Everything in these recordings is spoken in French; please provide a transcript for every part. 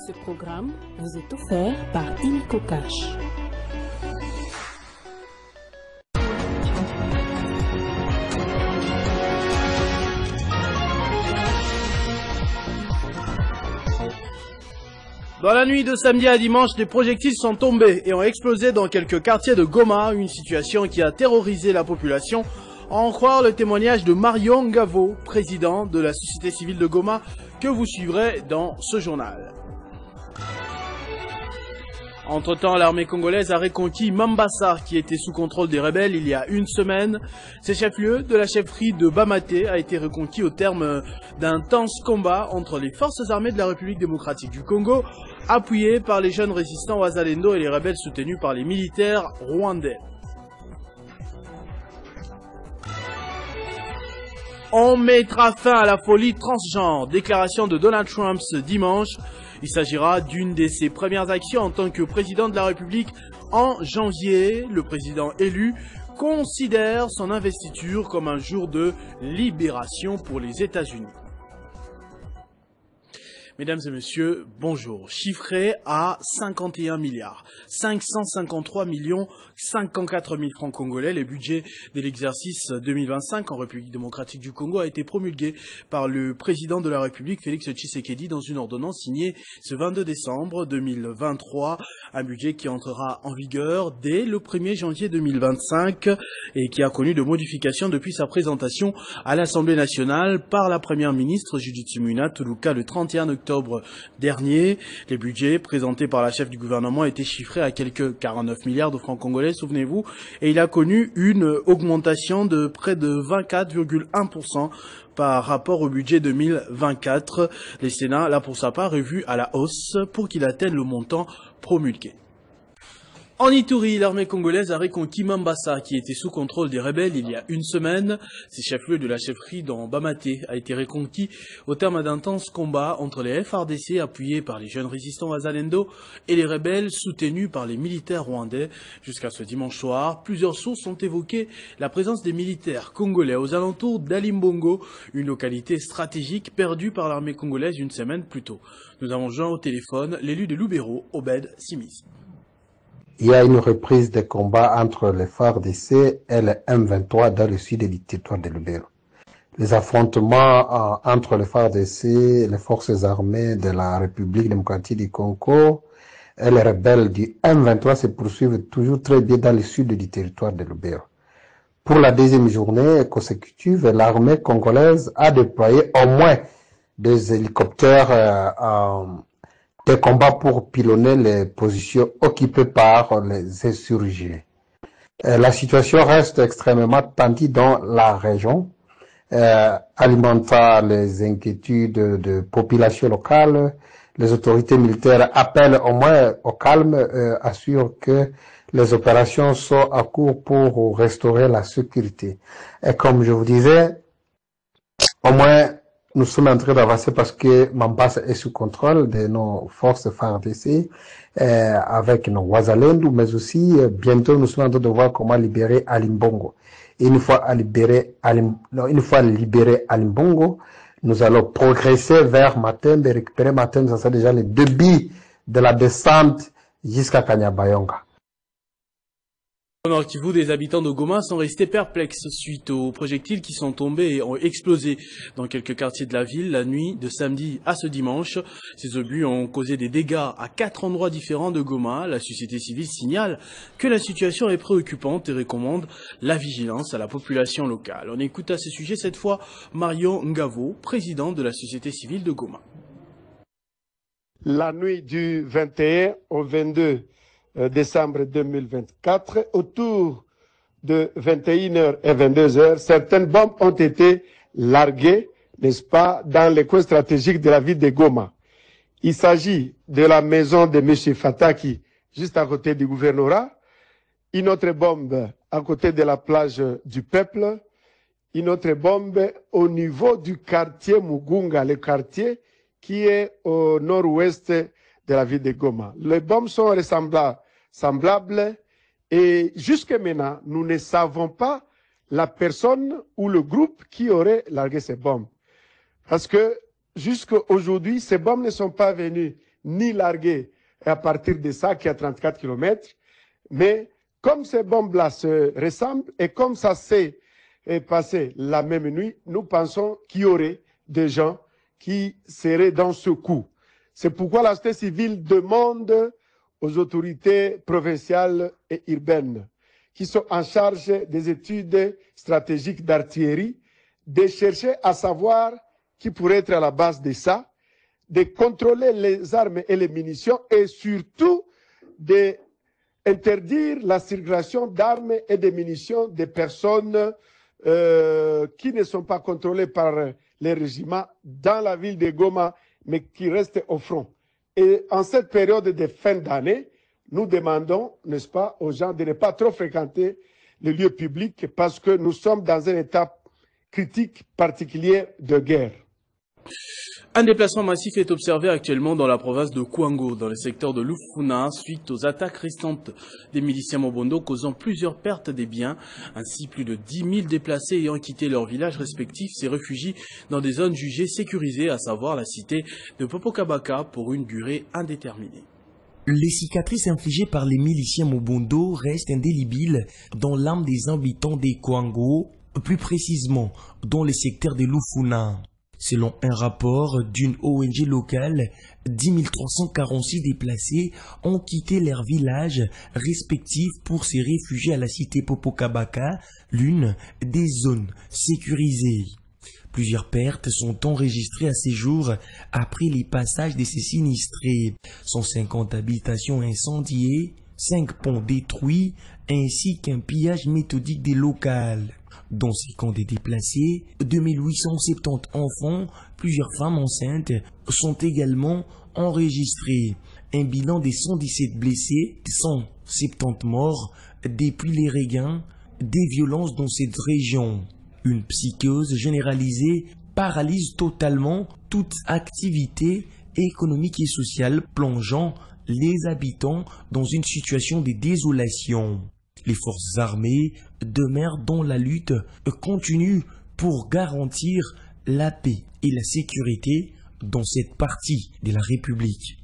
Ce programme vous est offert par Illico Cash. Dans la nuit de samedi à dimanche, des projectiles sont tombés et ont explosé dans quelques quartiers de Goma, une situation qui a terrorisé la population. À en croire le témoignage de Mario Ngavo, président de la société civile de Goma, que vous suivrez dans ce journal. Entre-temps, l'armée congolaise a reconquis Mambasa, qui était sous contrôle des rebelles il y a une semaine. Ce chef-lieu de la chefferie de Bamaté a été reconquis au terme d'intenses combats entre les forces armées de la République démocratique du Congo, appuyées par les jeunes résistants Wazalendo et les rebelles soutenus par les militaires rwandais. On mettra fin à la folie transgenre. Déclaration de Donald Trump ce dimanche. Il s'agira d'une de ses premières actions en tant que président de la République en janvier. Le président élu considère son investiture comme un jour de libération pour les États-Unis. Mesdames et messieurs, bonjour. Chiffré à 51 milliards, 553 millions 54 000 francs congolais, le budget de l'exercice 2025 en République démocratique du Congo a été promulgué par le président de la République, Félix Tshisekedi, dans une ordonnance signée ce 22 décembre 2023. Un budget qui entrera en vigueur dès le 1er janvier 2025 et qui a connu de modifications depuis sa présentation à l'Assemblée nationale par la première ministre Judith Suminwa Tuluka le 31 octobre dernier. Les budgets présentés par la chef du gouvernement étaient chiffrés à quelques 49 milliards de francs congolais, souvenez-vous, et il a connu une augmentation de près de 24,1% par rapport au budget 2024. Le Sénat l'a pour sa part revu à la hausse pour qu'il atteigne le montant promulgué. En Ituri, l'armée congolaise a reconquis Mambasa, qui était sous contrôle des rebelles il y a une semaine. Ce chef-lieu de la chefferie dans Bamaté a été reconquis au terme d'intenses combats entre les FARDC appuyés par les jeunes résistants Wazalendo et les rebelles soutenus par les militaires rwandais. Jusqu'à ce dimanche soir, plusieurs sources ont évoqué la présence des militaires congolais aux alentours d'Alimbongo, une localité stratégique perdue par l'armée congolaise une semaine plus tôt. Nous avons joint au téléphone l'élu de Lubero, Obed Simis. Il y a une reprise des combats entre les FARDC et les M23 dans le sud du territoire de Lubero. Les affrontements entre les FARDC, les forces armées de la République démocratique du Congo et les rebelles du M23 se poursuivent toujours très bien dans le sud du territoire de Lubero. Pour la deuxième journée consécutive, l'armée congolaise a déployé au moins des hélicoptères des combats pour pilonner les positions occupées par les insurgés. La situation reste extrêmement tendue dans la région, alimentant les inquiétudes de population locale. Les autorités militaires appellent au moins au calme, assurent que les opérations sont à court pour restaurer la sécurité. Et comme je vous disais, au moins nous sommes en train d'avancer parce que Mambasa est sous contrôle de nos forces FARDC avec nos Wazalendo, mais aussi bientôt nous sommes en train de voir comment libérer Alimbongo. Et une fois libéré Alimbongo, nous allons progresser vers Matembe, récupérer Matembe, ça sera déjà le début de la descente jusqu'à Kanyabayonga. Au Nord Kivu, des habitants de Goma sont restés perplexes suite aux projectiles qui sont tombés et ont explosé dans quelques quartiers de la ville la nuit de samedi à ce dimanche. Ces obus ont causé des dégâts à 4 endroits différents de Goma. La société civile signale que la situation est préoccupante et recommande la vigilance à la population locale. On écoute à ce sujet cette fois Mario Ngavo, président de la société civile de Goma. La nuit du 21 au 22 décembre 2024, autour de 21h et 22h, certaines bombes ont été larguées, n'est-ce pas, dans les coins stratégiques de la ville de Goma. Il s'agit de la maison de M. Fataki, juste à côté du gouvernorat, une autre bombe à côté de la plage du Peuple, une autre bombe au niveau du quartier Mugunga, le quartier qui est au nord-ouest de la ville de Goma. Les bombes sont semblables et jusqu'à maintenant, nous ne savons pas la personne ou le groupe qui aurait largué ces bombes. Parce que jusqu'à aujourd'hui, ces bombes ne sont pas venues ni larguées à partir de ça qui est à 34 km. Mais comme ces bombes-là se ressemblent et comme ça s'est passé la même nuit, nous pensons qu'il y aurait des gens qui seraient dans ce coup. C'est pourquoi la société civile demande aux autorités provinciales et urbaines qui sont en charge des études stratégiques d'artillerie de chercher à savoir qui pourrait être à la base de ça, de contrôler les armes et les munitions et surtout d'interdire la circulation d'armes et de munitions des personnes qui ne sont pas contrôlées par les régiments dans la ville de Goma, mais qui restent au front. Et en cette période de fin d'année, nous demandons, n'est-ce pas, aux gens de ne pas trop fréquenter les lieux publics parce que nous sommes dans une étape critique particulière de guerre. Un déplacement massif est observé actuellement dans la province de Kouango, dans le secteur de Lufuna, suite aux attaques récentes des miliciens Mobondo causant plusieurs pertes des biens. Ainsi, plus de 10 000 déplacés ayant quitté leurs villages respectifs s'est réfugiés dans des zones jugées sécurisées, à savoir la cité de Popokabaka, pour une durée indéterminée. Les cicatrices infligées par les miliciens Mobondo restent indélébiles dans l'âme des habitants des Kouango, plus précisément dans les secteurs de Lufuna. Selon un rapport d'une ONG locale, 10 346 déplacés ont quitté leurs villages respectifs pour se réfugier à la cité Popokabaka, l'une des zones sécurisées. Plusieurs pertes sont enregistrées à ces jours après les passages de ces sinistrés. 150 habitations incendiées, 5 ponts détruits, ainsi qu'un pillage méthodique des locales. Dans ces camps des déplacés, 2870 enfants, plusieurs femmes enceintes, sont également enregistrés. Un bilan de 117 blessés, 170 morts depuis les regains des violences dans cette région. Une psychose généralisée paralyse totalement toute activité économique et sociale, plongeant les habitants dans une situation de désolation. Les forces armées demeurent dans la lutte continue pour garantir la paix et la sécurité dans cette partie de la République.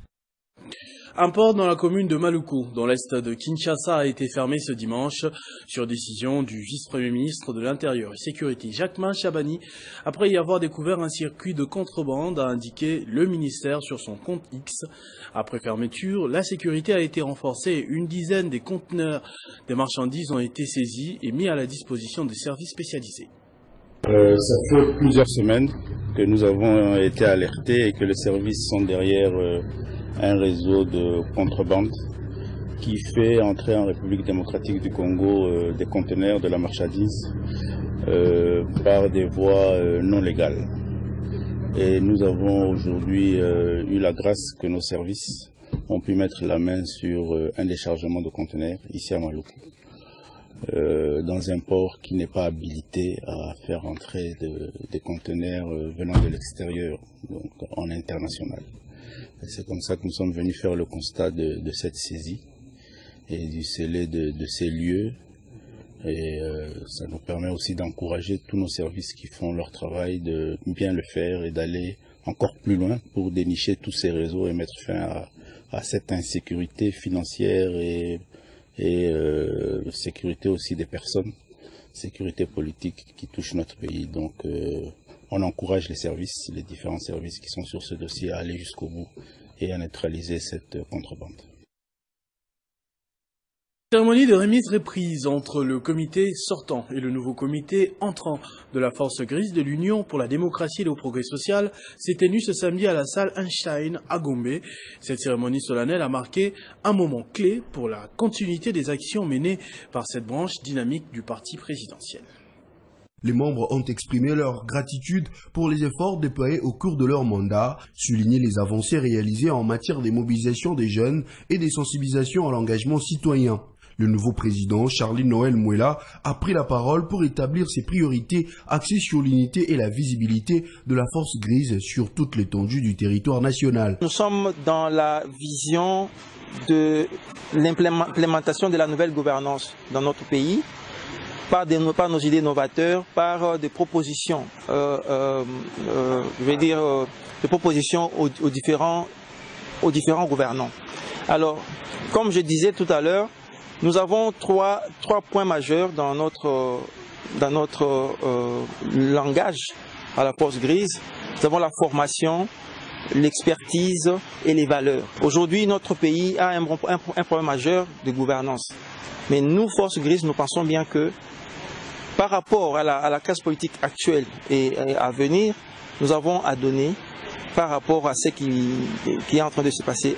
Un port dans la commune de Maluku, dans l'est de Kinshasa, a été fermé ce dimanche sur décision du vice-premier ministre de l'Intérieur et Sécurité, Jacquemain Chabani, après y avoir découvert un circuit de contrebande, a indiqué le ministère sur son compte X. Après fermeture, la sécurité a été renforcée. Une dizaine des conteneurs des marchandises ont été saisis et mis à la disposition des services spécialisés. Ça fait plusieurs semaines que nous avons été alertés et que les services sont derrière un réseau de contrebande qui fait entrer en République démocratique du Congo des conteneurs de la marchandise par des voies non légales. Et nous avons aujourd'hui eu la grâce que nos services ont pu mettre la main sur un déchargement de conteneurs ici à Maluku, dans un port qui n'est pas habilité à faire entrer des conteneurs venant de l'extérieur, donc en international. C'est comme ça que nous sommes venus faire le constat de cette saisie et du scellé de ces lieux. Et ça nous permet aussi d'encourager tous nos services qui font leur travail de bien le faire et d'aller encore plus loin pour dénicher tous ces réseaux et mettre fin à cette insécurité financière et sécurité aussi des personnes, sécurité politique qui touche notre pays. Donc on encourage les services, les différents services qui sont sur ce dossier à aller jusqu'au bout et à neutraliser cette contrebande. Cérémonie de remise reprise entre le comité sortant et le nouveau comité entrant de la force grise de l'Union pour la démocratie et le progrès social s'est tenue ce samedi à la salle Einstein à Gombe. Cette cérémonie solennelle a marqué un moment clé pour la continuité des actions menées par cette branche dynamique du parti présidentiel. Les membres ont exprimé leur gratitude pour les efforts déployés au cours de leur mandat, souligné les avancées réalisées en matière de mobilisation des jeunes et des sensibilisations à l'engagement citoyen. Le nouveau président, Charlie Noël Mouela, a pris la parole pour établir ses priorités axées sur l'unité et la visibilité de la force grise sur toute l'étendue du territoire national. Nous sommes dans la vision de l'implémentation de la nouvelle gouvernance dans notre pays, par nos idées novateurs, par des propositions, des propositions aux différents aux différents gouvernants. Alors, comme je disais tout à l'heure, nous avons trois points majeurs dans notre langage à la force grise. Nous avons la formation, l'expertise et les valeurs. Aujourd'hui, notre pays a un problème majeur de gouvernance. Mais nous, force grise, nous pensons bien que par rapport à la classe politique actuelle et à venir, nous avons à donner par rapport à ce qui est en train de se passer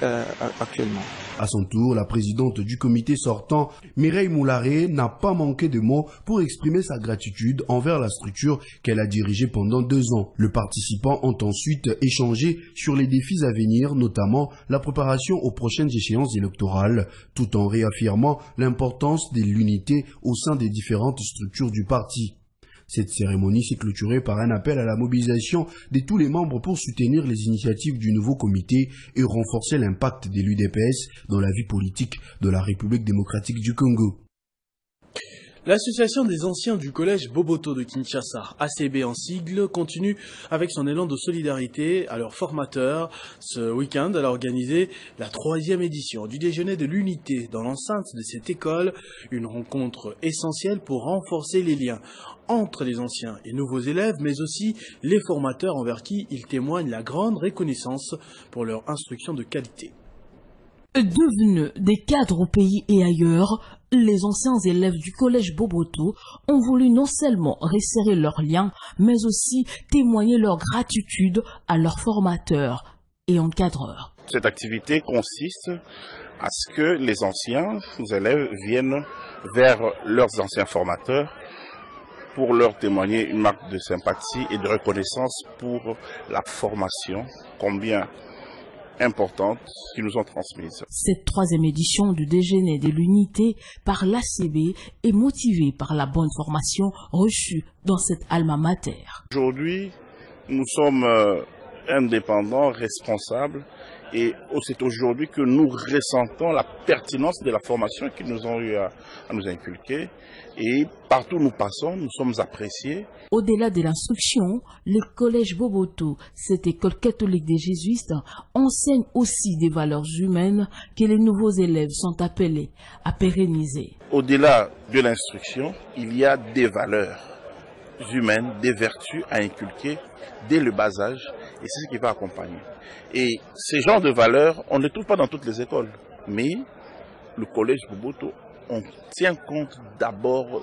actuellement. À son tour, la présidente du comité sortant, Mireille Moularé, n'a pas manqué de mots pour exprimer sa gratitude envers la structure qu'elle a dirigée pendant 2 ans. Les participants ont ensuite échangé sur les défis à venir, notamment la préparation aux prochaines échéances électorales, tout en réaffirmant l'importance de l'unité au sein des différentes structures du parti. Cette cérémonie s'est clôturée par un appel à la mobilisation de tous les membres pour soutenir les initiatives du nouveau comité et renforcer l'impact de l'UDPS dans la vie politique de la République démocratique du Congo. L'association des anciens du collège Boboto de Kinshasa, ACB en sigle, continue avec son élan de solidarité à leurs formateurs. Ce week-end, elle a organisé la 3e édition du déjeuner de l'unité dans l'enceinte de cette école, une rencontre essentielle pour renforcer les liens entre les anciens et nouveaux élèves, mais aussi les formateurs envers qui ils témoignent la grande reconnaissance pour leur instruction de qualité. Devenus des cadres au pays et ailleurs, les anciens élèves du collège Boboto ont voulu non seulement resserrer leurs liens, mais aussi témoigner leur gratitude à leurs formateurs et encadreurs. Cette activité consiste à ce que les anciens élèves viennent vers leurs anciens formateurs pour leur témoigner une marque de sympathie et de reconnaissance pour la formation, combien importantes qu'ils nous ont transmises. Cette 3e édition du déjeuner de l'unité par l'ACB est motivée par la bonne formation reçue dans cette alma mater. Aujourd'hui, nous sommes indépendants, responsables, et c'est aujourd'hui que nous ressentons la pertinence de la formation qu'ils nous ont eu à nous inculquer. Et partout où nous passons, nous sommes appréciés. Au-delà de l'instruction, le collège Boboto, cette école catholique des jésuites, enseigne aussi des valeurs humaines que les nouveaux élèves sont appelés à pérenniser. Au-delà de l'instruction, il y a des valeurs humaines, des vertus à inculquer dès le bas âge, et c'est ce qui va accompagner. Et ces genres de valeurs, on ne les trouve pas dans toutes les écoles, mais le collège Boboto, on tient compte d'abord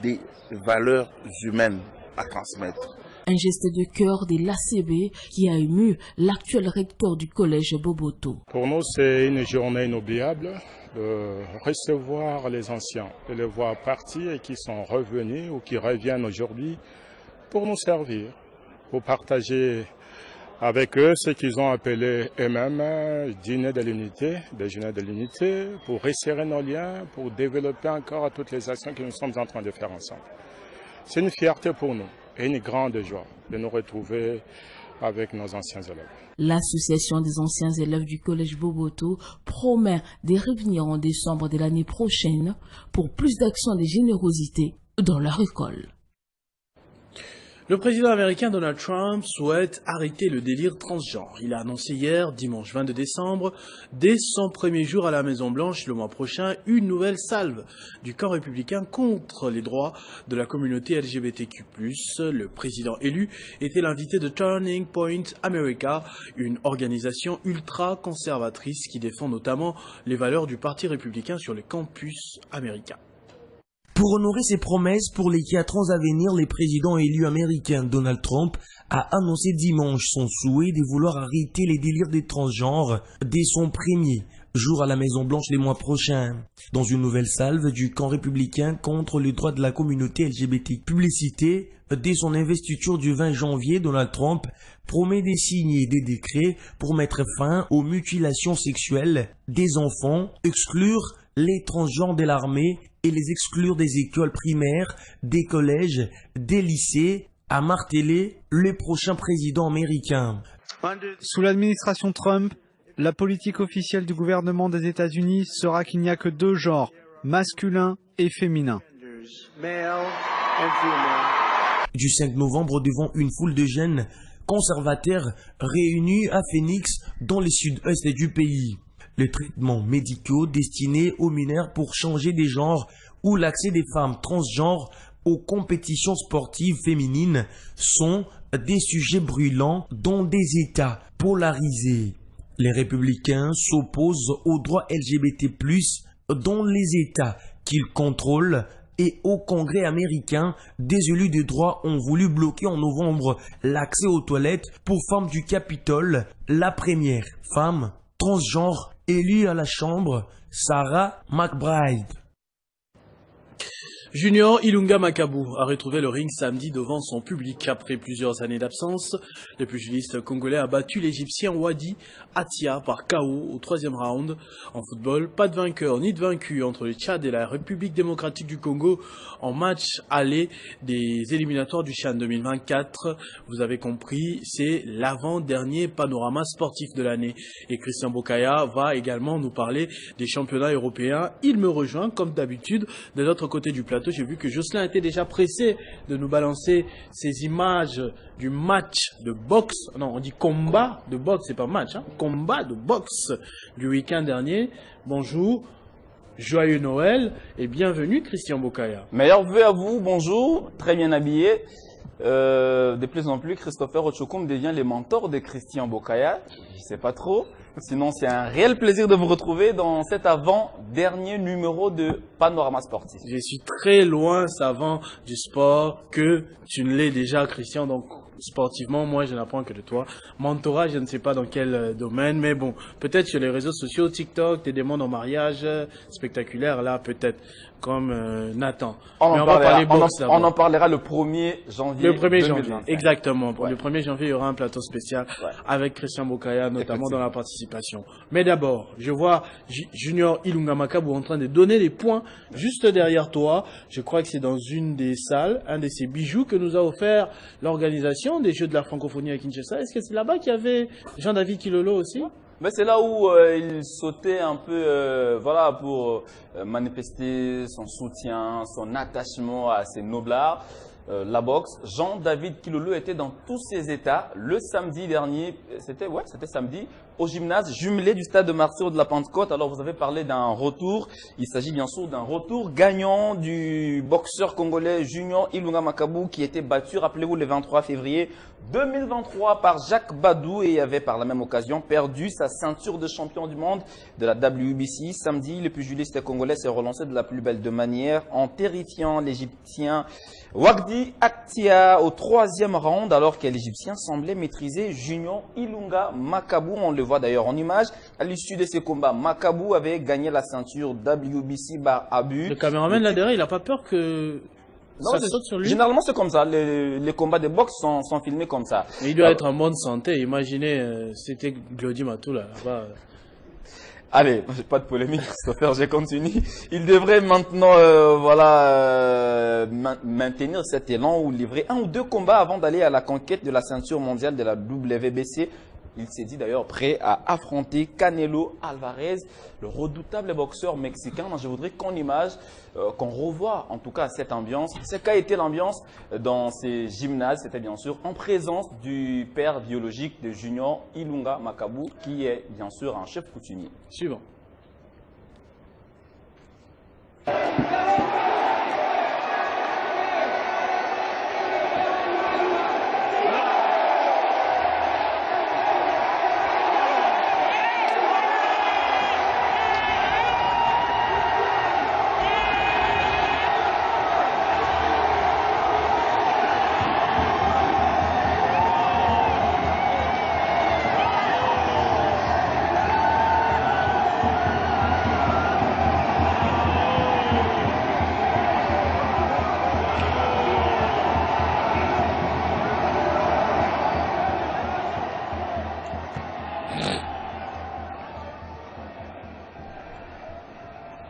des valeurs humaines à transmettre. Un geste de cœur de l'ACB qui a ému l'actuel recteur du collège Boboto. Pour nous, c'est une journée inoubliable de recevoir les anciens, de les voir partir et qui sont revenus ou qui reviennent aujourd'hui pour nous servir, pour partager avec eux ce qu'ils ont appelé eux-mêmes dîner de l'unité, déjeuner de l'unité, pour resserrer nos liens, pour développer encore toutes les actions que nous sommes en train de faire ensemble. C'est une fierté pour nous et une grande joie de nous retrouver avec nos anciens élèves. L'association des anciens élèves du collège Boboto promet de revenir en décembre de l'année prochaine pour plus d'actions de générosité dans leur école. Le président américain Donald Trump souhaite arrêter le délire transgenre. Il a annoncé hier, dimanche 22 décembre, dès son premier jour à la Maison-Blanche le mois prochain, une nouvelle salve du camp républicain contre les droits de la communauté LGBTQ+. Le président élu était l'invité de Turning Point America, une organisation ultra-conservatrice qui défend notamment les valeurs du Parti républicain sur le campus américain. Pour honorer ses promesses pour les 4 ans à venir, le président élu américain Donald Trump a annoncé dimanche son souhait de vouloir arrêter les délires des transgenres dès son premier jour à la Maison-Blanche les mois prochains. Dans une nouvelle salve du camp républicain contre les droits de la communauté LGBT. Publicité, dès son investiture du 20 janvier, Donald Trump promet de signer des décrets pour mettre fin aux mutilations sexuelles des enfants, exclure les transgenres de l'armée et les exclure des écoles primaires, des collèges, des lycées, a martelé le prochain président américain. Sous l'administration Trump, la politique officielle du gouvernement des États-Unis sera qu'il n'y a que 2 genres, masculin et féminin. Du 5 novembre, devant une foule de jeunes conservateurs réunis à Phoenix dans le sud-est du pays. Les traitements médicaux destinés aux mineurs pour changer des genres ou l'accès des femmes transgenres aux compétitions sportives féminines sont des sujets brûlants dans des États polarisés. Les républicains s'opposent aux droits LGBT+, dans les États qu'ils contrôlent, et au Congrès américain, des élus de droit ont voulu bloquer en novembre l'accès aux toilettes pour femmes du Capitole, la première femme transgenre élue à la Chambre, Sarah McBride. Junior Ilunga Makabu a retrouvé le ring samedi devant son public. Après plusieurs années d'absence, le pugiliste congolais a battu l'Égyptien Wadi Atia par KO au 3e round. En football, pas de vainqueur ni de vaincu entre le Tchad et la République démocratique du Congo en match aller des éliminatoires du CHAN 2024. Vous avez compris, c'est l'avant-dernier panorama sportif de l'année. Et Christian Bokaya va également nous parler des championnats européens. Il me rejoint, comme d'habitude, de l'autre côté du plateau. J'ai vu que Jocelyn était déjà pressé de nous balancer ces images du match de boxe. Non, on dit combat de boxe, c'est pas match, hein. Combat de boxe du week-end dernier. Bonjour, joyeux Noël et bienvenue Christian Bokaya. Meilleurs vœux à vous, bonjour, très bien habillé. De plus en plus, Christopher Ochokoum devient le mentor de Christian Bokaya. Je sais pas trop. Sinon, c'est un réel plaisir de vous retrouver dans cet avant-dernier numéro de Panorama Sportif. Je suis très loin, savant du sport, que tu ne l'es déjà, Christian. Donc, sportivement, moi, je n'apprends que de toi. Mentorat, je ne sais pas dans quel domaine, mais bon, peut-être sur les réseaux sociaux, TikTok, tes demandes en mariage spectaculaires, là, peut-être, comme Nathan. On en parlera le 1er janvier. Le 1er janvier, exactement. Ouais. Le 1er janvier, il y aura un plateau spécial avec Christian Bokaya, notamment dans la participation. Mais d'abord, je vois Junior Ilunga Makabu en train de donner des points juste derrière toi. Je crois que c'est dans une des salles, un de ces bijoux que nous a offert l'organisation des Jeux de la francophonie à Kinshasa. Est-ce que c'est là-bas qu'il y avait Jean-David Kilolo aussi? Mais c'est là où il sautait un peu, voilà, pour manifester son soutien, son attachement à ces noblards. La boxe. Jean-David Kilolo était dans tous ses états le samedi dernier, c'était samedi, au gymnase jumelé du stade de Marseille de la Pentecôte. Alors vous avez parlé d'un retour, il s'agit bien sûr d'un retour gagnant du boxeur congolais Junior Ilunga Makabu qui était battu, rappelez-vous, le 23 février 2023 par Jacques Badou et avait par la même occasion perdu sa ceinture de champion du monde de la WBC. Samedi, le pugiliste congolais s'est relancé de la plus belle de manière en terrifiant l'Égyptien Wadi Atia au 3e round alors que l'Égyptien semblait maîtriser Junior Ilunga Makabu. On le voit d'ailleurs en image. À l'issue de ces combats, Makabu avait gagné la ceinture WBC par abus. Le caméraman là derrière, il n'a pas peur que ça saute sur lui? Généralement, c'est comme ça. Les combats de boxe sont filmés comme ça. Mais il doit être en bonne santé. Imaginez, c'était Glody Matou là-bas. Allez, pas de polémique, Christopher, je continue. Il devrait maintenant maintenir cet élan ou livrer 1 ou 2 combats avant d'aller à la conquête de la ceinture mondiale de la WBC. Il s'est dit d'ailleurs prêt à affronter Canelo Alvarez, le redoutable boxeur mexicain. Moi, je voudrais qu'on revoie en tout cas cette ambiance. C'est qu'a été l'ambiance dans ces gymnases. C'était bien sûr en présence du père biologique de Junior Ilunga Makabu, qui est bien sûr un chef coutumier. Suivant.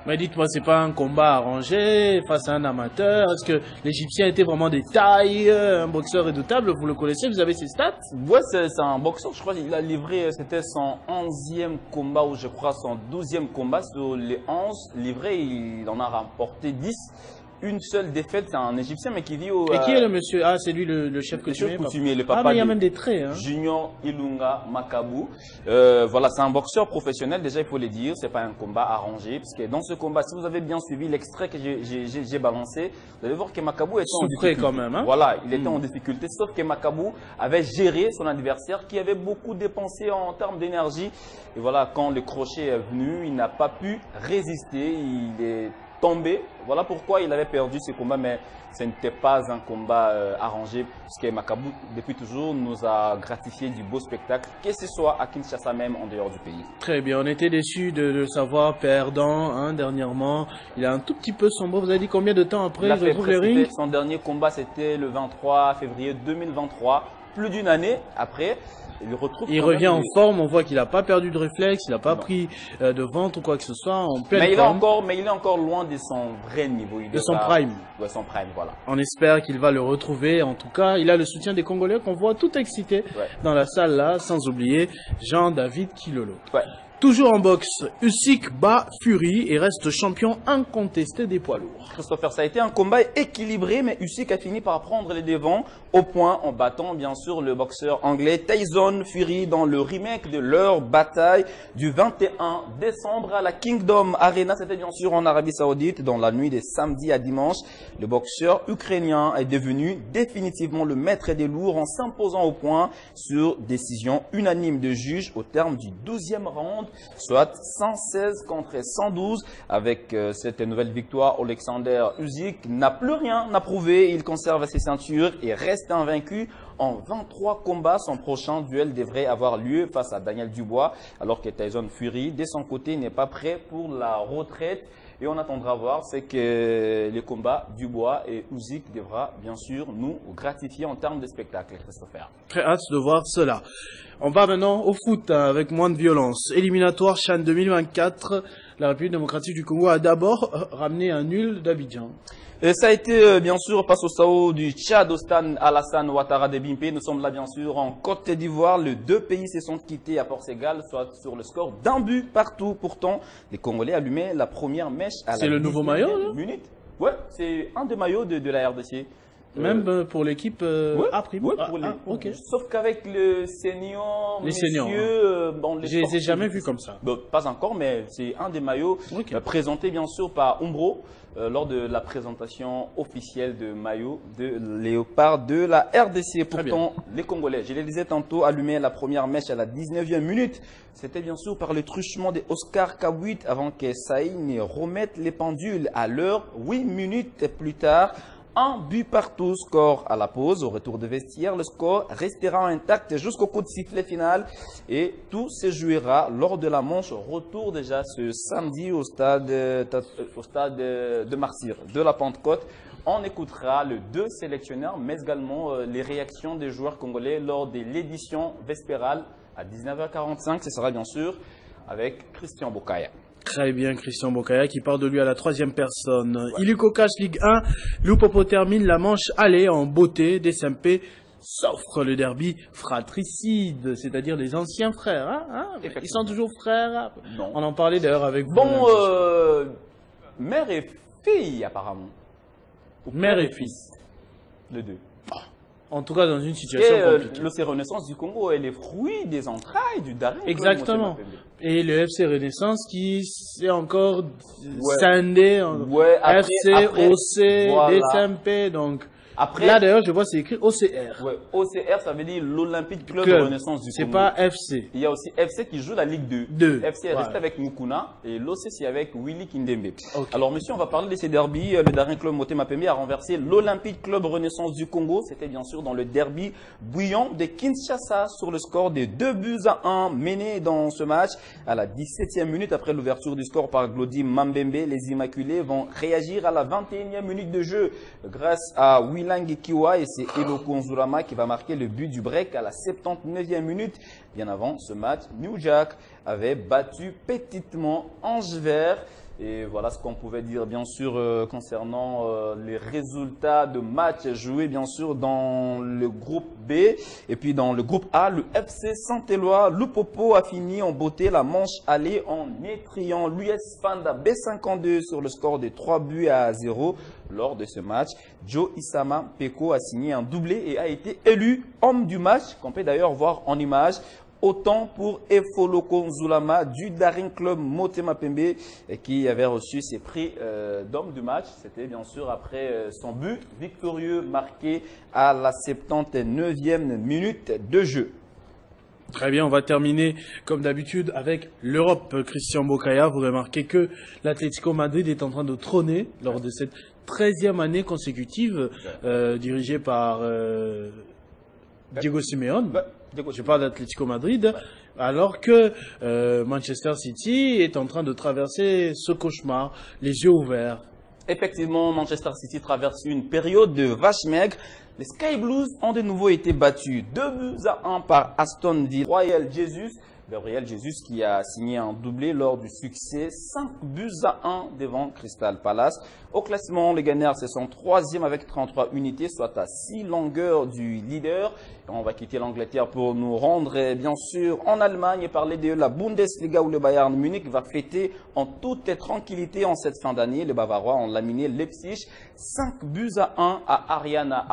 Mais dites-moi, c'est pas un combat arrangé face à un amateur? Est-ce que l'Égyptien était vraiment des tailles, un boxeur redoutable? Vous le connaissez? Vous avez ses stats? Ouais, c'est un boxeur. Je crois qu'il a livré, c'était son 11e combat ou je crois son 12e combat. Sur les 11 livrés, il en a remporté 10. une seule défaite, c'est un Égyptien, mais qui vit au... Et qui est le monsieur? Ah, c'est lui le chef coutumier. Le papa. Ah, mais il y a même des traits. Hein. Junior Ilunga Makabu. Voilà, c'est un boxeur professionnel, déjà il faut le dire, c'est pas un combat arrangé, parce que dans ce combat, si vous avez bien suivi l'extrait que j'ai balancé, vous allez voir que Makabu était en difficulté. Quand même, hein. Voilà, il était en difficulté, sauf que Makabu avait géré son adversaire qui avait beaucoup dépensé en termes d'énergie. Et voilà, quand le crochet est venu, il n'a pas pu résister, il est tombé. Voilà pourquoi il avait perdu ce combat, mais ce n'était pas un combat arrangé, puisque Makabu, depuis toujours, nous a gratifié du beau spectacle, que ce soit à Kinshasa même, en dehors du pays. Très bien, on était déçus de le savoir perdant hein, dernièrement. Il a un tout petit peu sombré. Vous avez dit combien de temps après il retrouve le ring? Son dernier combat, c'était le 23 février 2023, plus d'une année après. Il revient en forme, on voit qu'il n'a pas perdu de réflexe, il n'a pas pris de ventre ou quoi que ce soit, en pleine forme. Mais il est encore loin de son vrai niveau. Son prime. Ouais, son prime, voilà. On espère qu'il va le retrouver. En tout cas, il a le soutien des Congolais qu'on voit tout excités dans la salle là, sans oublier Jean-David Kilolo. Ouais. Toujours en boxe, Usyk bat Fury et reste champion incontesté des poids lourds. Christopher, ça a été un combat équilibré, mais Usyk a fini par prendre les devants au point en battant bien sûr le boxeur anglais Tyson Fury dans le remake de leur bataille du 21 décembre à la Kingdom Arena. C'était bien sûr en Arabie Saoudite dans la nuit de samedi à dimanche. Le boxeur ukrainien est devenu définitivement le maître des lourds en s'imposant au point sur décision unanime de juge au terme du 12e round. Soit 116 contre 112. Avec cette nouvelle victoire, Alexander Usyk n'a plus rien à prouver. Il conserve ses ceintures et reste invaincu en 23 combats. Son prochain duel devrait avoir lieu face à Daniel Dubois, alors que Tyson Fury, de son côté, n'est pas prêt pour la retraite. Et on attendra voir, c'est que les combats Dubois et Usyk devra bien sûr nous gratifier en termes de spectacle, Christopher. Très hâte de voir cela. On va maintenant au foot hein, avec moins de violence. Éliminatoire CHAN 2024. La République démocratique du Congo a d'abord ramené un nul d'Abidjan. Et ça a été bien sûr face au SAO du Tchad au stade Alassane Ouattara de Bimpe. Nous sommes là bien sûr en Côte d'Ivoire. Les deux pays se sont quittés à Port-Ségal, soit sur le score d'un but partout. Pourtant, les Congolais allumaient la première mèche à la 19e minute. C'est le nouveau maillot, minute. Ouais, c'est un des maillots de la RDC. Même pour l'équipe A-Prime. Oui, okay. Sauf qu'avec le senior, les seniors. Je les ai jamais vus comme ça. Bon, pas encore, mais c'est un des maillots présenté bien sûr par Umbro lors de la présentation officielle de maillot de Léopard de la RDC. Pourtant, les Congolais, je les disais tantôt, allumaient la première mèche à la 19e minute. C'était bien sûr par le truchement de Oscar Kabouit avant que Saï ne remette les pendules à l'heure. 8 minutes plus tard, un but partout, score à la pause. Au retour de vestiaire, le score restera intact jusqu'au coup de sifflet final et tout se jouera lors de la manche retour déjà ce samedi au stade de Marcyr de la Pentecôte. On écoutera les deux sélectionneurs, mais également les réactions des joueurs congolais lors de l'édition vespérale à 19h45. Ce sera bien sûr avec Christian Bokaya. Très bien, Christian Bokaya qui parle de lui à la 3e personne. Illuco Cash Ligue 1, Lupopo termine la manche aller en beauté. DSMP s'offre le derby fratricide, c'est-à-dire les anciens frères. Ils sont toujours frères. Non. On en parlait d'ailleurs avec vous. Bon, mère et fille apparemment. Mère et fils. Les deux. En tout cas, dans une situation compliquée. Le Renaissance du Congo est les fruits des entrailles du Daring. Exactement. Et le FC Renaissance qui s'est encore scindé en FC, OC, voilà. DSMP. Donc, après, là d'ailleurs, je vois c'est écrit OCR. Ouais, OCR, ça veut dire l'Olympique Club Renaissance du Congo. C'est pas FC. Il y a aussi FC qui joue la Ligue 2. FC est resté avec Mukuna et l'OC c'est avec Willy Kindembe. Okay. Alors monsieur, on va parler de ces derbies. Le Daring Club Motema Pembe a renversé l'Olympique Club Renaissance du Congo. C'était bien sûr dans le derby bouillant de Kinshasa sur le score de 2-1 mené dans ce match. À la 17e minute après l'ouverture du score par Glody Mambembe, les Immaculés vont réagir à la 21e minute de jeu grâce à Willy Kiwa et c'est Eloko Nzurama qui va marquer le but du break à la 79e minute. Bien avant ce match, New Jack avait battu petitement Ange Vert Et voilà ce qu'on pouvait dire bien sûr concernant les résultats de matchs joués bien sûr dans le groupe B. Et puis dans le groupe A, le FC Saint-Éloi, Lupopo a fini en beauté la manche aller en étriant l'US Panda B52 sur le score de 3-0. Lors de ce match, Joe Isama Peko a signé un doublé et a été élu homme du match, qu'on peut d'ailleurs voir en image. Autant pour Efoloko Nzulama du Daring Club Motema Pembe qui avait reçu ses prix d'homme du match. C'était bien sûr après son but victorieux marqué à la 79e minute de jeu. Très bien, on va terminer comme d'habitude avec l'Europe. Christian Bokaya, vous remarquez que l'Atlético Madrid est en train de trôner lors de cette 13e année consécutive dirigée par Diego Simeone. Je parle d'Atlético Madrid, alors que Manchester City est en train de traverser ce cauchemar, les yeux ouverts. Effectivement, Manchester City traverse une période de vache maigre. Les Sky Blues ont de nouveau été battus 2-1 par Aston Villa. Gabriel Jesus qui a signé un doublé lors du succès 5-1 devant Crystal Palace. Au classement, les Gunners sont 3e avec 33 unités, soit à 6 longueurs du leader. Et on va quitter l'Angleterre pour nous rendre bien sûr en Allemagne et parler de la Bundesliga où le Bayern Munich va fêter en toute tranquillité en cette fin d'année. Les Bavarois ont laminé Leipzig 5-1 à Arena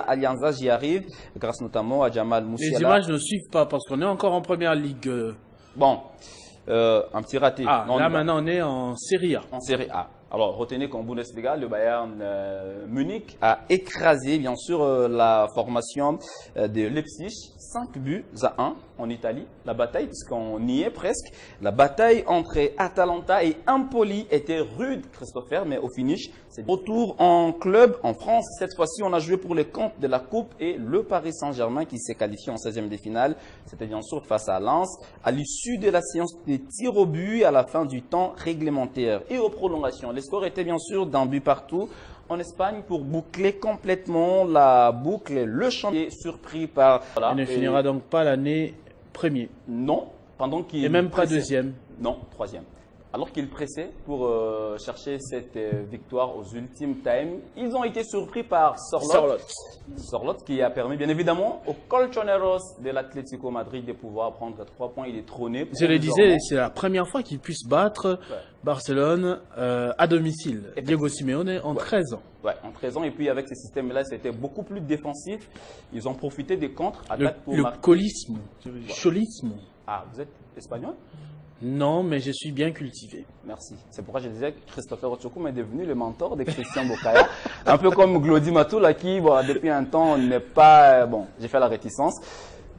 Allianz, j'y arrive, grâce notamment à Jamal Musiala. Les images ne suivent pas parce qu'on est encore en première ligue. Bon, un petit raté. Ah, là maintenant on est en Serie A. En Serie A. Alors retenez qu'en Bundesliga, le Bayern Munich a écrasé bien sûr la formation de Leipzig 5-1 en Italie. La bataille, puisqu'on y est presque, la bataille entre Atalanta et Empoli était rude, Christopher, mais au finish, c'est retour en club en France. Cette fois-ci, on a joué pour les comptes de la Coupe et le Paris Saint-Germain qui s'est qualifié en 16e de finale. C'était bien sûr face à Lens, à l'issue de la séance de tir au but à la fin du temps réglementaire et aux prolongations. Les scores étaient bien sûr d'un but partout. En Espagne, pour boucler complètement la boucle, le champion est surpris par... Voilà, il ne finira donc pas l'année premier. Non, pendant qu'il... Et même pas deuxième. Non, troisième. Alors qu'ils pressaient pour chercher cette victoire aux ultimes times, ils ont été surpris par Sorloth qui a permis bien évidemment aux Colchoneros de l'Atlético Madrid de pouvoir prendre 3 points. Il est trôné. Je le disais, c'est la première fois qu'ils puissent battre Barcelone à domicile. Diego Simeone en 13 ans. Ouais, en 13 ans. Et puis avec ce système-là, c'était beaucoup plus défensif. Ils ont profité des contre-attaques pour marquer. Cholisme. Ah, vous êtes espagnol? Non, mais je suis bien cultivé. Merci. C'est pourquoi je disais que Christopher Ochokoum est devenu le mentor de Christian Bokaya. Un peu comme Glody Matoula qui, bon, depuis un temps, n'est pas... Bon, j'ai fait la réticence.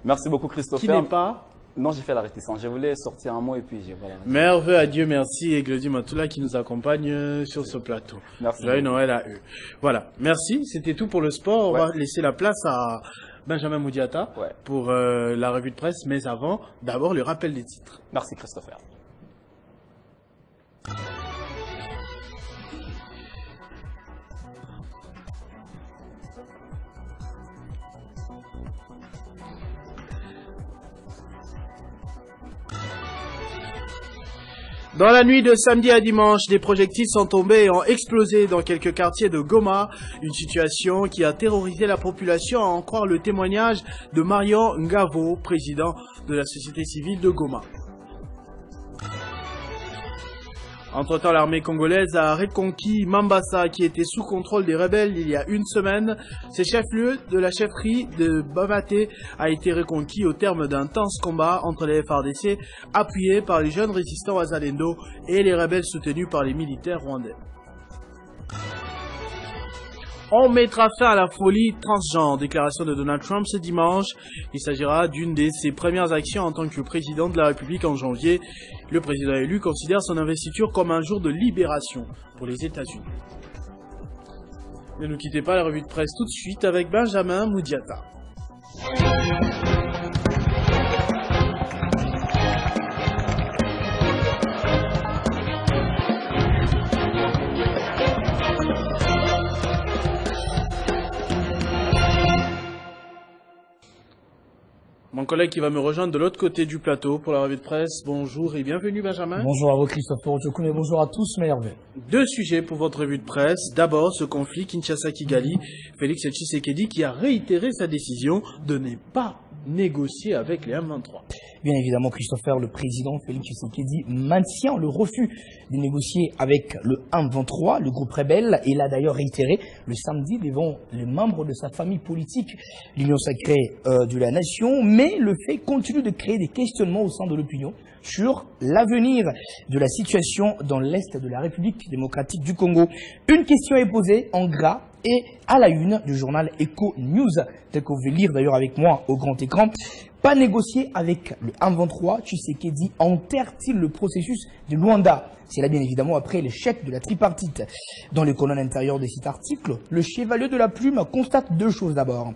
Merci beaucoup, Christopher. Qui n'est pas? Non, j'ai fait la réticence. Je voulais sortir un mot et puis j'ai... Voilà. Merveilleux à Dieu, merci. Et Glody Matoula qui nous accompagne sur ce plateau. Merci. Joyeux Noël à eux. Voilà. Merci. C'était tout pour le sport. On va laisser la place à Benjamin Moudiata pour la revue de presse. Mais avant, d'abord le rappel des titres. Merci Christopher. Dans la nuit de samedi à dimanche, des projectiles sont tombés et ont explosé dans quelques quartiers de Goma. Une situation qui a terrorisé la population, à en croire le témoignage de Marion Ngavo, président de la société civile de Goma. Entre-temps, l'armée congolaise a reconquis Mambasa, qui était sous contrôle des rebelles il y a une semaine. Ce chef-lieu de la chefferie de Bamaté a été reconquis au terme d'intenses combats entre les FARDC, appuyés par les jeunes résistants Wazalendo et les rebelles soutenus par les militaires rwandais. On mettra fin à la folie transgenre. Déclaration de Donald Trump ce dimanche. Il s'agira d'une de ses premières actions en tant que président de la République en janvier. Le président élu considère son investiture comme un jour de libération pour les États-Unis. Ne nous quittez pas, la revue de presse tout de suite avec Benjamin Moudiata. Mon collègue qui va me rejoindre de l'autre côté du plateau pour la revue de presse. Bonjour et bienvenue Benjamin. Bonjour à vous Christophe Orochokoum et bonjour à tous mes Hervé. Deux sujets pour votre revue de presse. D'abord, ce conflit Kinshasa-Kigali. Félix Tshisekedi qui a réitéré sa décision de ne pas négocier avec les M23. Bien évidemment, Christopher, le président Félix Tshisekedi maintient le refus de négocier avec le M23, le groupe rebelle, et l'a d'ailleurs réitéré le samedi devant les membres de sa famille politique, l'Union sacrée de la nation, mais le fait continue de créer des questionnements au sein de l'opinion sur l'avenir de la situation dans l'Est de la République démocratique du Congo. Une question est posée en gras et à la une du journal Echo News, tel que vous pouvez lire d'ailleurs avec moi au grand écran. Pas négocier avec le M23, Tshisekedi enterre-t-il le processus de Luanda? C'est là bien évidemment après l'échec de la tripartite. Dans les colonnes intérieures de cet article, le chevalier de la plume constate deux choses d'abord.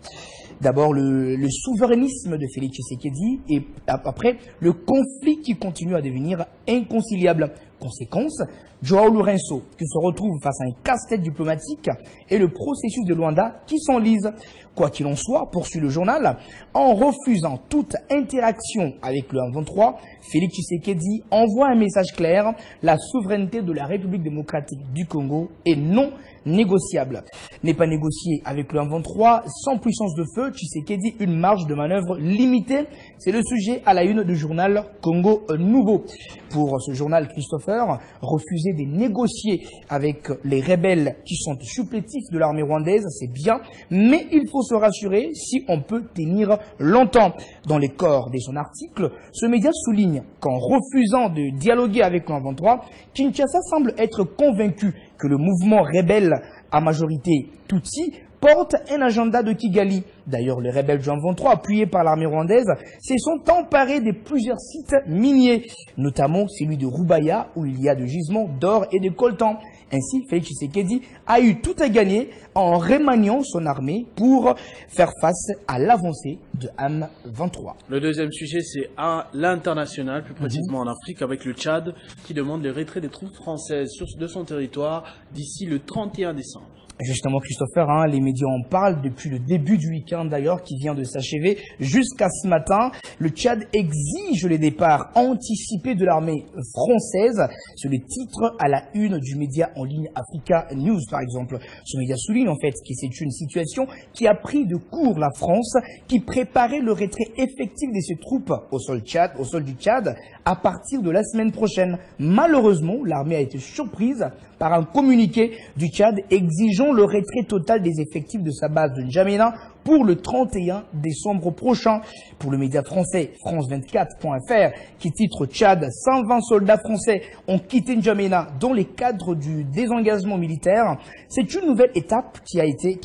D'abord le souverainisme de Félix Tshisekedi et après le conflit qui continue à devenir inconciliable. Conséquence, Joao Lourenço qui se retrouve face à un casse-tête diplomatique et le processus de Luanda qui s'enlise. Quoi qu'il en soit, poursuit le journal, en refusant toute interaction avec le M23, Félix Tshisekedi envoie un message clair, la souveraineté de la République démocratique du Congo est non négociable. N'est pas négocié avec le M23, sans puissance de feu, Tshisekedi une marge de manœuvre limitée. C'est le sujet à la une du journal Congo Nouveau. Pour ce journal, Christopher, refuser de négocier avec les rebelles qui sont supplétifs de l'armée rwandaise, c'est bien, mais il faut se rassurer si on peut tenir longtemps. Dans les corps de son article, ce média souligne qu'en refusant de dialoguer avec le M23, Kinshasa semble être convaincu que le mouvement rebelle à majorité Tutsi porte un agenda de Kigali. D'ailleurs, les rebelles du M23, appuyés par l'armée rwandaise, se sont emparés de plusieurs sites miniers, notamment celui de Rubaya, où il y a des gisements d'or et de coltan. Ainsi, Félix Tshisekedi a eu tout à gagner en remaniant son armée pour faire face à l'avancée de M23. Le deuxième sujet, c'est à l'international, plus précisément en Afrique, avec le Tchad, qui demande le retrait des troupes françaises de son territoire d'ici le 31 décembre. Justement, Christopher, les médias en parlent depuis le début du week-end d'ailleurs, qui vient de s'achever jusqu'à ce matin. Le Tchad exige le départ anticipé de l'armée française. C'est le titre à la une du média en ligne Africa News, par exemple. Ce média souligne en fait que c'est une situation qui a pris de court la France, qui préparait le retrait effectif de ses troupes au sol du Tchad, à partir de la semaine prochaine. Malheureusement, l'armée a été surprise par un communiqué du Tchad exigeant le retrait total des effectifs de sa base de N'Djamena pour le 31 décembre prochain. Pour le média français France24.fr, qui titre Tchad, 120 soldats français ont quitté N'Djamena dans les cadres du désengagement militaire. C'est une nouvelle étape qui a été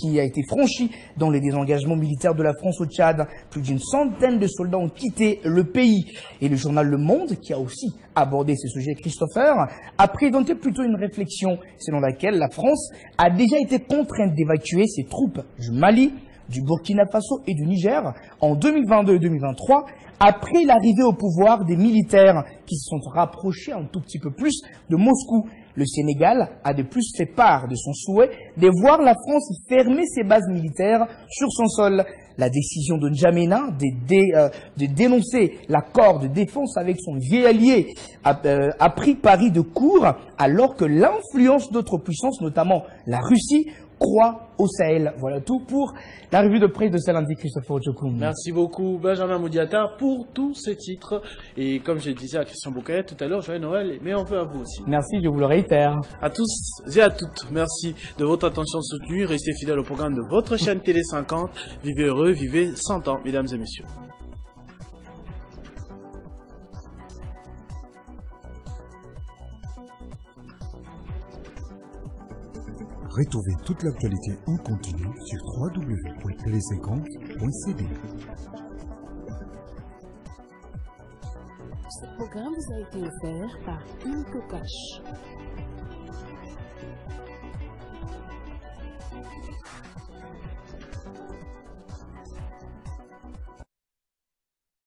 franchie dans les désengagements militaires de la France au Tchad. Plus d'une centaine de soldats ont quitté le pays. Et le journal Le Monde, qui a aussi abordé ce sujet, Christopher, a présenté plutôt une réflexion selon laquelle la France a déjà été contrainte d'évacuer ses troupes du Mali, du Burkina Faso et du Niger en 2022 et 2023, après l'arrivée au pouvoir des militaires qui se sont rapprochés un tout petit peu plus de Moscou. Le Sénégal a de plus fait part de son souhait de voir la France fermer ses bases militaires sur son sol. La décision de N'Djamena de dénoncer l'accord de défense avec son vieil allié a pris Paris de court, alors que l'influence d'autres puissances, notamment la Russie, croît au Sahel. Voilà tout pour la revue de presse de ce lundi, Christophe Orochokoum. Merci beaucoup Benjamin Moudiata pour tous ces titres. Et comme je disais à Christian Boucalet tout à l'heure, joyeux Noël, mais on veut à vous aussi. Merci, je vous le réitère. À tous et à toutes, merci de votre attention soutenue. Restez fidèles au programme de votre chaîne Télé 50. Vivez heureux, vivez 100 ans, mesdames et messieurs. Retrouvez toute l'actualité en continu sur www.tele50.cd. Ce programme vous a été offert par Incocash.